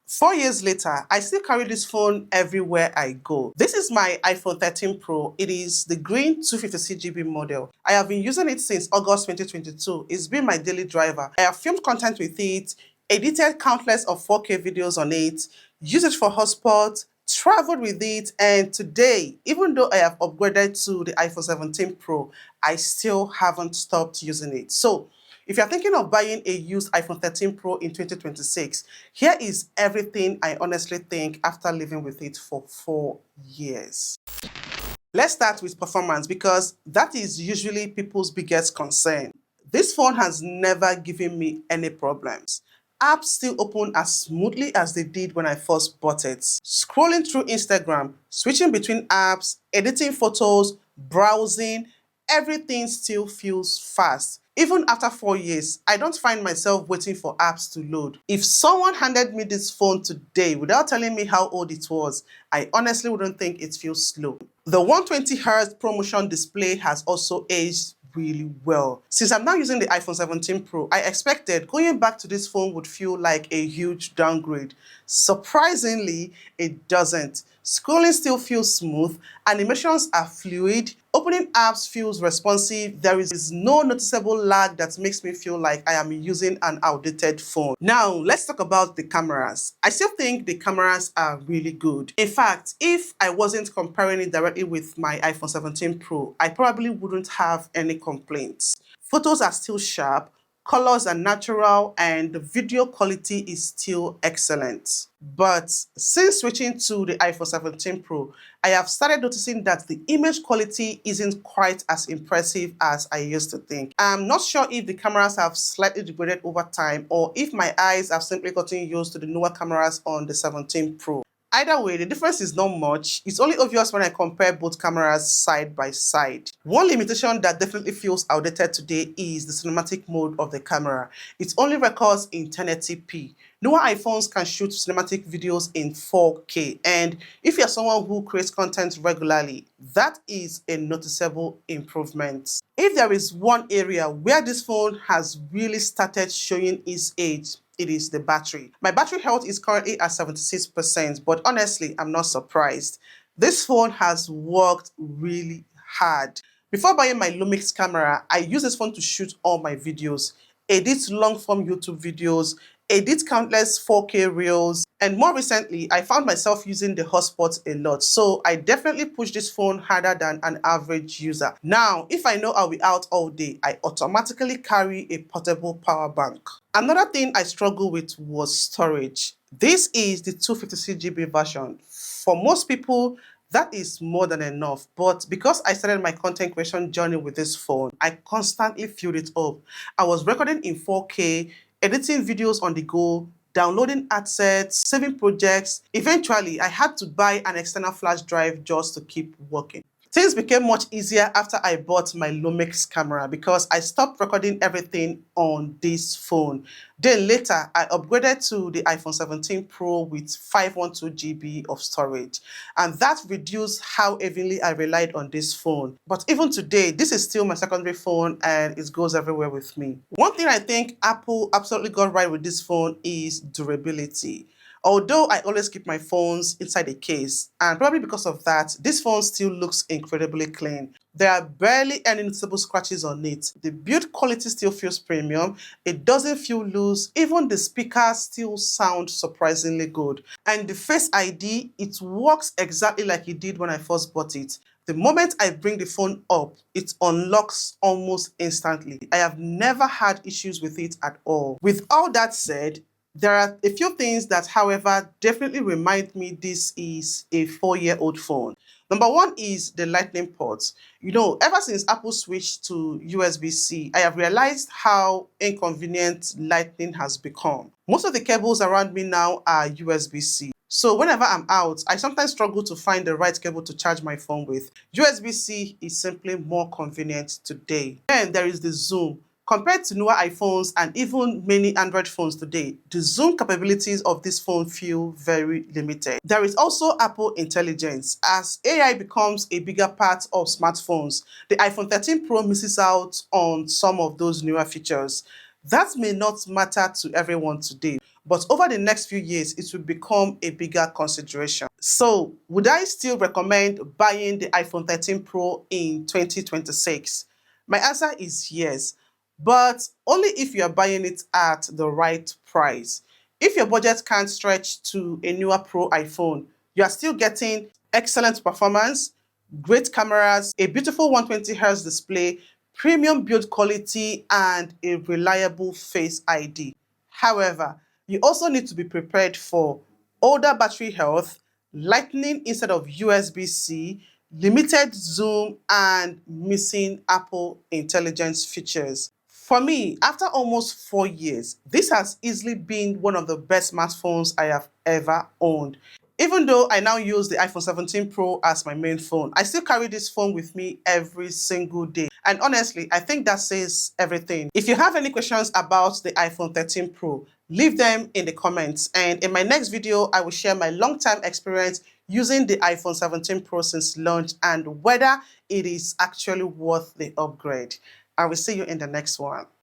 4 years later, I still carry this phone everywhere I go. This is my iPhone 13 Pro. It is the green 256GB model. I have been using it since August 2022. It's been my daily driver. I have filmed content with it, edited countless of 4K videos on it, used it for hotspot, traveled with it, and today, even though I have upgraded to the iPhone 17 Pro, I still haven't stopped using it. So, if you're thinking of buying a used iPhone 13 Pro in 2026, here is everything I honestly think after living with it for 4 years. Let's start with performance because that is usually people's biggest concern. This phone has never given me any problems. Apps still open as smoothly as they did when I first bought it. Scrolling through Instagram, switching between apps, editing photos, browsing, everything still feels fast. Even after 4 years, I don't find myself waiting for apps to load. If someone handed me this phone today without telling me how old it was, I honestly wouldn't think it feels slow. The 120Hz ProMotion display has also aged really well. Since I'm now using the iPhone 17 Pro, I expected going back to this phone would feel like a huge downgrade. Surprisingly, it doesn't. Scrolling still feels smooth, animations are fluid, opening apps feels responsive, there is no noticeable lag that makes me feel like I am using an outdated phone. Now, let's talk about the cameras. I still think the cameras are really good. In fact, if I wasn't comparing it directly with my iPhone 17 Pro, I probably wouldn't have any complaints. Photos are still sharp, colors are natural, and the video quality is still excellent. But since switching to the iPhone 17 Pro, I have started noticing that the image quality isn't quite as impressive as I used to think. I'm not sure if the cameras have slightly degraded over time or if my eyes have simply gotten used to the newer cameras on the 17 Pro. Either way, the difference is not much. It's only obvious when I compare both cameras side by side. One limitation that definitely feels outdated today is the cinematic mode of the camera. It only records in 1080p. Newer iPhones can shoot cinematic videos in 4K, and if you're someone who creates content regularly, that is a noticeable improvement. If there is one area where this phone has really started showing its age, it is the battery. My battery health is currently at 76%, but honestly, I'm not surprised. This phone has worked really hard. Before buying my Lumix camera, I use this phone to shoot all my videos, edit long-form YouTube videos, edit countless 4K reels, and more recently, I found myself using the hotspot a lot, so I definitely push this phone harder than an average user. Now, if I know I'll be out all day, I automatically carry a portable power bank. Another thing I struggled with was storage. This is the 256GB version. For most people, that is more than enough, but because I started my content creation journey with this phone, I constantly filled it up. I was recording in 4K, editing videos on the go, downloading assets, saving projects. Eventually, I had to buy an external flash drive just to keep working. Things became much easier after I bought my Lumix camera because I stopped recording everything on this phone. Then later, I upgraded to the iPhone 17 Pro with 512GB of storage, and that reduced how heavily I relied on this phone. But even today, this is still my secondary phone and it goes everywhere with me. One thing I think Apple absolutely got right with this phone is durability. Although I always keep my phones inside a case, and probably because of that, this phone still looks incredibly clean. There are barely any noticeable scratches on it. The build quality still feels premium. It doesn't feel loose. Even the speakers still sound surprisingly good. And the Face ID, it works exactly like it did when I first bought it. The moment I bring the phone up, it unlocks almost instantly. I have never had issues with it at all. With all that said, there are a few things that, however, definitely remind me this is a 4-year-old phone. Number one is the Lightning port. Ever since Apple switched to USB-C, I have realized how inconvenient Lightning has become. Most of the cables around me now are USB-C. So whenever I'm out, I sometimes struggle to find the right cable to charge my phone with. USB-C is simply more convenient today. Then there is the zoom. Compared to newer iPhones and even many Android phones today, the zoom capabilities of this phone feel very limited. There is also Apple Intelligence. As AI becomes a bigger part of smartphones, the iPhone 13 Pro misses out on some of those newer features. That may not matter to everyone today, but over the next few years, it will become a bigger consideration. So, would I still recommend buying the iPhone 13 Pro in 2026? My answer is yes, but only if you are buying it at the right price. If your budget can't stretch to a newer Pro iPhone, you are still getting excellent performance, great cameras, a beautiful 120Hz display, premium build quality, and a reliable Face ID. However, you also need to be prepared for older battery health, lightning instead of USB-C, limited zoom, and missing Apple Intelligence features. For me, after almost 4 years, this has easily been one of the best smartphones I have ever owned. Even though I now use the iPhone 17 Pro as my main phone, I still carry this phone with me every single day. And honestly, I think that says everything. If you have any questions about the iPhone 13 Pro, leave them in the comments. And in my next video, I will share my long-time experience using the iPhone 17 Pro since launch and whether it is actually worth the upgrade. I will see you in the next one.